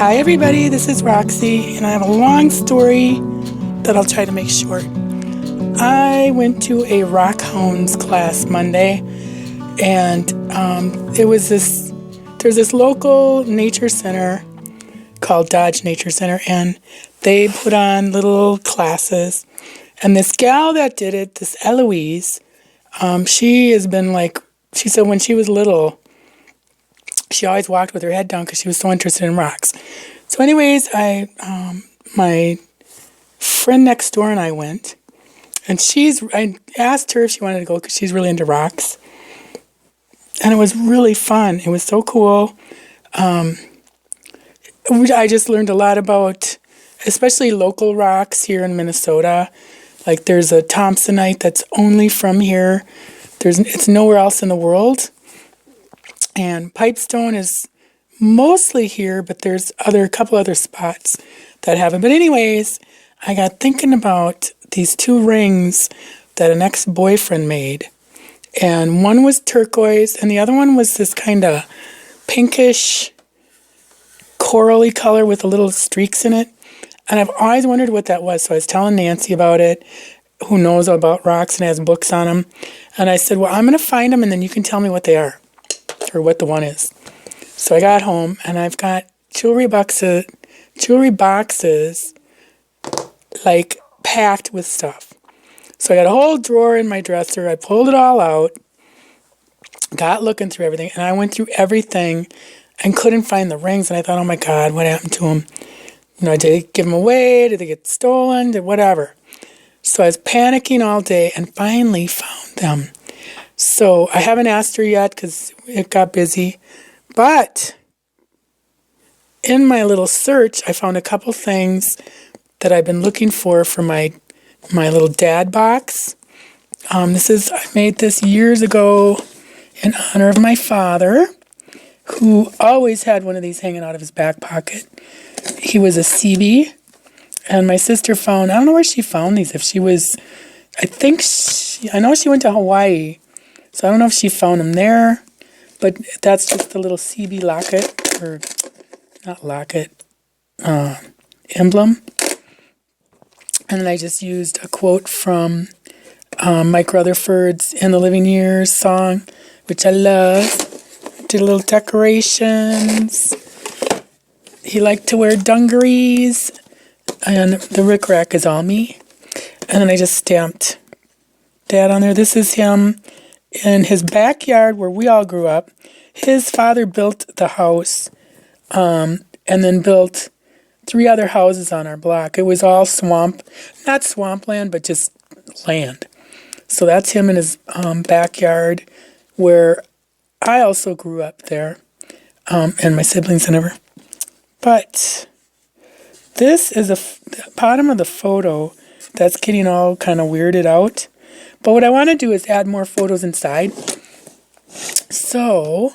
Hi everybody, this is Roxy, and I have a long story that I'll try to make short. I went to a rock hounds class Monday, and there's this local nature center called Dodge Nature Center, and they put on little classes. And this gal that did it, this Eloise, she said when she was little, she always walked with her head down because she was so interested in rocks. So anyways, my friend next door and I went, and I asked her if she wanted to go because she's really into rocks. And it was really fun. It was so cool. I just learned a lot about, especially local rocks here in Minnesota. Like there's a Thompsonite that's only from here. It's nowhere else in the world. And pipestone is mostly here, but there's a couple other spots that have it. But anyways, I got thinking about these two rings that an ex-boyfriend made. And one was turquoise, and the other one was this kind of pinkish, corally color with a little streaks in it. And I've always wondered what that was. So I was telling Nancy about it, who knows about rocks and has books on them. And I said, well, I'm going to find them, and then you can tell me what they are, or what the one is. So I got home, and I've got jewelry boxes like packed with stuff. So I got a whole drawer in my dresser. I pulled it all out, got looking through everything, and I went through everything and couldn't find the rings. And I thought, oh my God, what happened to them? Did they give them away? Did they get stolen? Did whatever? So I was panicking all day and finally found them. So I haven't asked her yet because it got busy. But in my little search, I found a couple things that I've been looking for my little dad box. I made this years ago in honor of my father, who always had one of these hanging out of his back pocket. He was a CB, and my sister I don't know where she found these. I know she went to Hawaii, so I don't know if she found them there, but that's just the little CB locket, or not locket, emblem. And then I just used a quote from Mike Rutherford's In the Living Years song, which I love. Did little decorations. He liked to wear dungarees, and the rickrack is all me. And then I just stamped Dad on there. This is him in his backyard where we all grew up. His father built the house, and then built 3 other houses on our block. It was all not swampland, but just land. So that's him in his backyard, where I also grew up there, and my siblings and everything. But this is the bottom of the photo that's getting all kind of weirded out. But what I want to do is add more photos inside. So,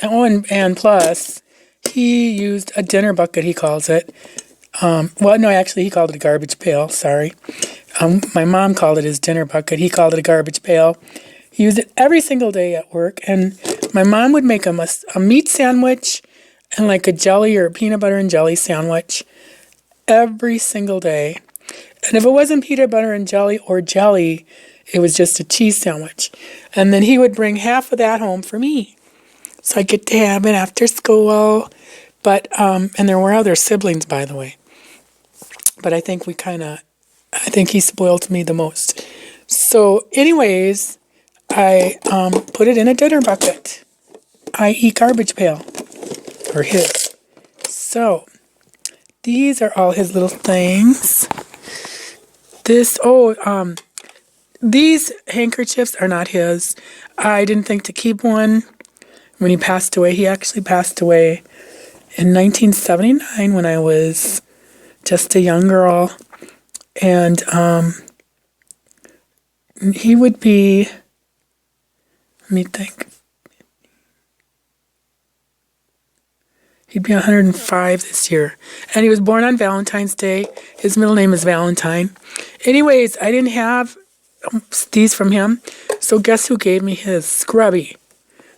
and plus, he used a dinner bucket, he calls it. He called it a garbage pail, sorry. My mom called it his dinner bucket. He called it a garbage pail. He used it every single day at work. And my mom would make him a meat sandwich and like a jelly or a peanut butter and jelly sandwich every single day. And if it wasn't peanut butter and jelly or jelly, it was just a cheese sandwich. And then he would bring half of that home for me. So I get to have it after school. But, and there were other siblings, by the way. But I think he spoiled me the most. So anyways, I put it in a dinner bucket, i.e. garbage pail, or his. So these are all his little things. These handkerchiefs are not his. I didn't think to keep one when he passed away. He actually passed away in 1979 when I was just a young girl. And he would be, let me think. He'd be 105 this year. And he was born on Valentine's Day. His middle name is Valentine. Anyways, I didn't have these from him. So guess who gave me his? Scrubby.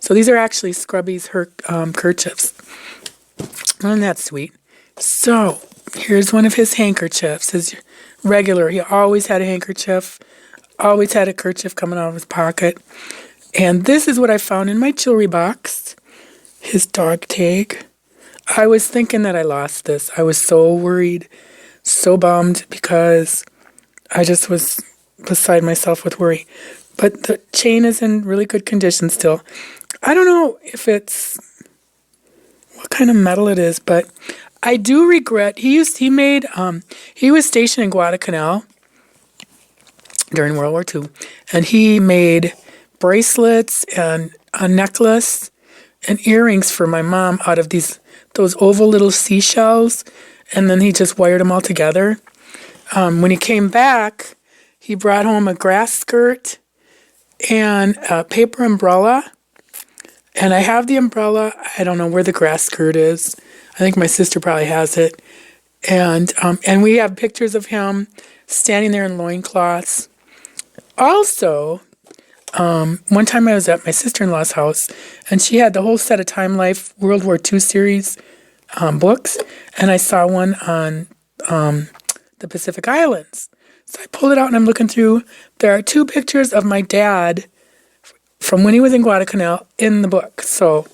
So these are actually Scrubby's kerchiefs. Isn't that sweet? So, here's one of his handkerchiefs. His regular, he always had a handkerchief, always had a kerchief coming out of his pocket. And this is what I found in my jewelry box. His dog tag. I was thinking that I lost this. I was so worried, so bummed, because I just was beside myself with worry. But the chain is in really good condition still. I don't know if it's what kind of metal it is, but I do regret he was stationed in Guadalcanal during World War II, and he made bracelets and a necklace and earrings for my mom out of those oval little seashells, and then he just wired them all together. When he came back, he brought home a grass skirt and a paper umbrella. And I have the umbrella. I don't know where the grass skirt is. I think my sister probably has it. And we have pictures of him standing there in loincloths. Also, one time I was at my sister-in-law's house, and she had the whole set of Time Life World War II series books, and I saw one on the Pacific Islands. So I pulled it out, and I'm looking through. There are 2 pictures of my dad from when he was in Guadalcanal in the book. So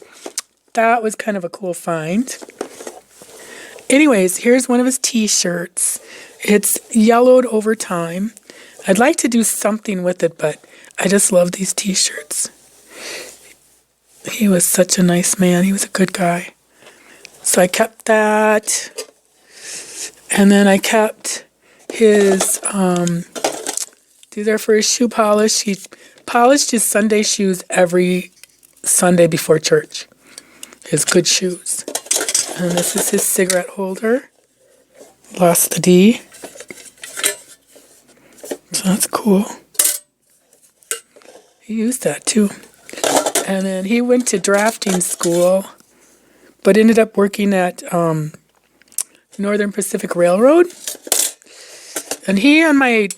that was kind of a cool find. Anyways, here's one of his t-shirts. It's yellowed over time. I'd like to do something with it, but I just love these t-shirts. He was such a nice man. He was a good guy. So I kept that. And then I kept his, these are for his shoe polish. He polished his Sunday shoes every Sunday before church. His good shoes. And this is his cigarette holder. Lost the D. So that's cool. He used that too. And then he went to drafting school, but ended up working at Northern Pacific Railroad. And he and my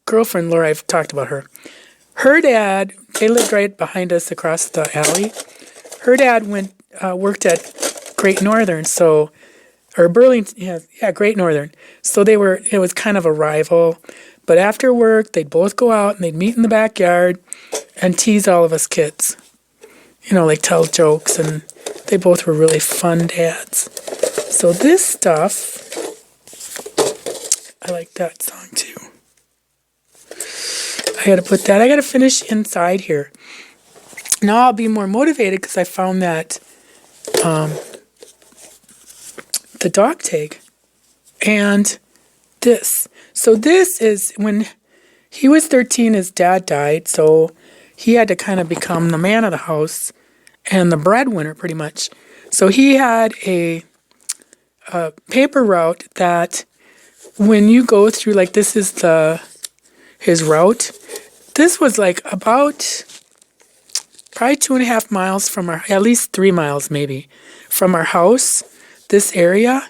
girlfriend, Laura, I've talked about her. Her dad, they lived right behind us across the alley. Her dad worked at Great Northern, or Burlington, yeah, Great Northern. So it was kind of a rival. But after work, they'd both go out and they'd meet in the backyard and tease all of us kids. Like tell jokes, and they both were really fun dads. So this stuff, I like that song too. I got to put that. I got to finish inside here. Now I'll be more motivated because I found that the dog tag and this. So this is when he was 13, his dad died. So he had to kind of become the man of the house and the breadwinner pretty much. So he had a paper route that when you go through, like this is his route. This was like about probably 2.5 miles from at least 3 miles maybe, from our house, this area.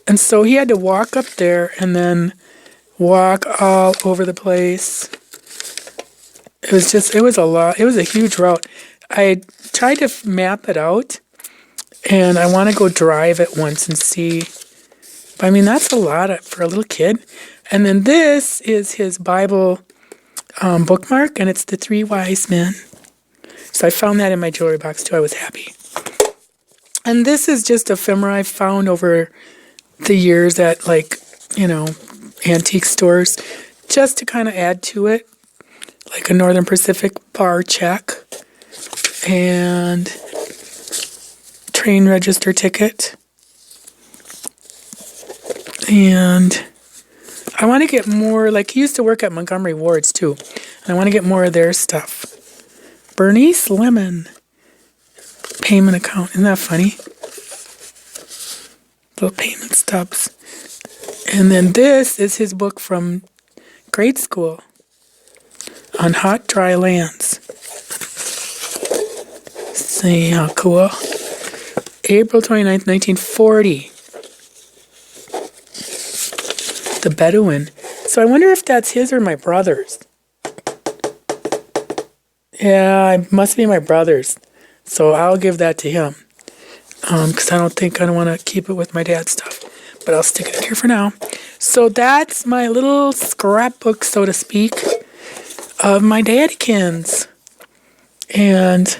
And so he had to walk up there and then walk all over the place. It was a lot. It was a huge route. I tried to map it out, and I want to go drive it once and see. But I mean, that's a lot for a little kid. And then this is his Bible bookmark, and it's the 3 wise men. So I found that in my jewelry box too. I was happy. And this is just ephemera I found over the years at antique stores, just to kind of add to it, like a Northern Pacific bar check and train register ticket. And I want to get more, like he used to work at Montgomery Ward's too. And I want to get more of their stuff. Bernice Lemon payment account. Isn't that funny? Little payment stubs. And then this is his book from grade school on hot, dry lands. See how cool. April 29th, 1940. The Bedouin. So I wonder if that's his or my brother's. Yeah, it must be my brother's. So I'll give that to him. because I don't want to keep it with my dad's stuff. But I'll stick it here for now. So that's my little scrapbook, so to speak, of my daddykins. And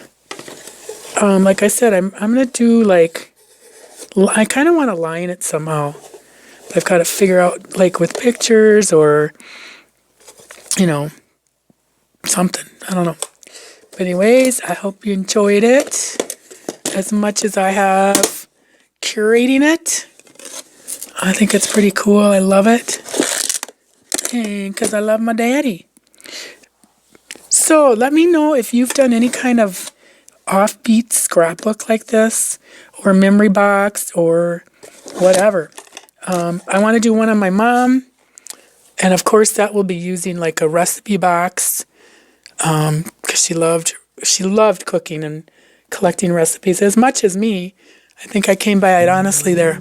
like I said, I'm gonna do like, I kind of want to line it somehow. But I've got to figure out like with pictures or, you know, something. I don't know. But anyways, I hope you enjoyed it as much as I have curating it. I think it's pretty cool. I love it. And because I love my daddy. So let me know if you've done any kind of offbeat scrapbook like this, or memory box, or whatever. I want to do one on my mom. And of course that will be using like a recipe box. Because she loved cooking and collecting recipes as much as me. I think I came by it honestly there.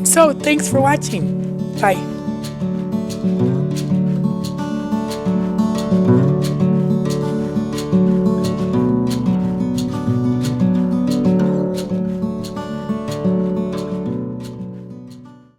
So thanks for watching. Bye.